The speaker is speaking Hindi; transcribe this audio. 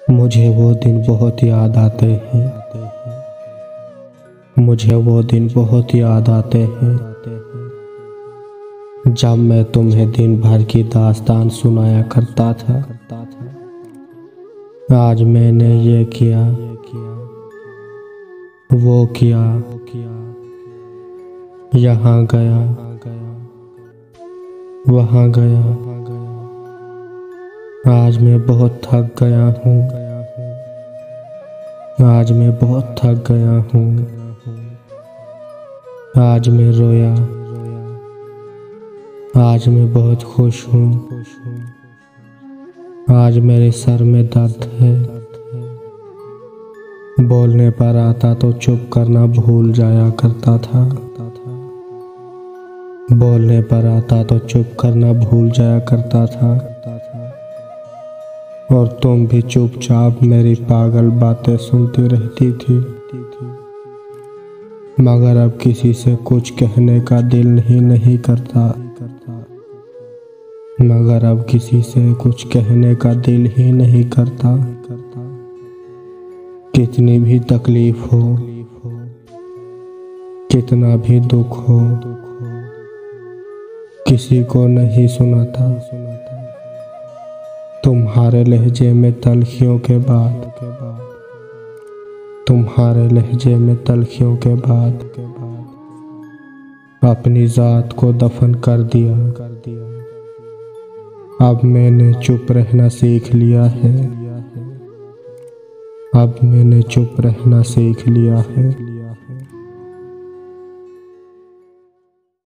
मुझे वो दिन बहुत याद आते हैं। मुझे वो दिन बहुत याद आते हैं जब मैं तुम्हें दिन भर की दास्तान सुनाया करता था। आज मैंने ये किया, वो किया, यहाँ गया, वहाँ गया। आज मैं बहुत थक गया हूँ। आज मैं बहुत थक गया हूँ। आज मैं रोया। आज मैं बहुत खुश हूँ। आज मेरे सर में दर्द है। बोलने पर आता तो चुप करना भूल जाया करता था। बोलने पर आता तो चुप करना भूल जाया करता था। और तुम भी चुपचाप मेरी पागल बातें सुनती रहती थी। मगर अब किसी से कुछ कहने का दिल नहीं करता। मगर अब किसी से कुछ कहने का दिल ही नहीं करता। कितनी भी तकलीफ हो, कितना भी दुख हो, किसी को नहीं सुनाता। तुम्हारे लहजे में तलखियों के बाद, तुम्हारे लहजे में तलखियों के बाद अपनी जात को दफन कर दिया। अब मैंने चुप रहना सीख लिया है। अब मैंने चुप रहना सीख लिया है।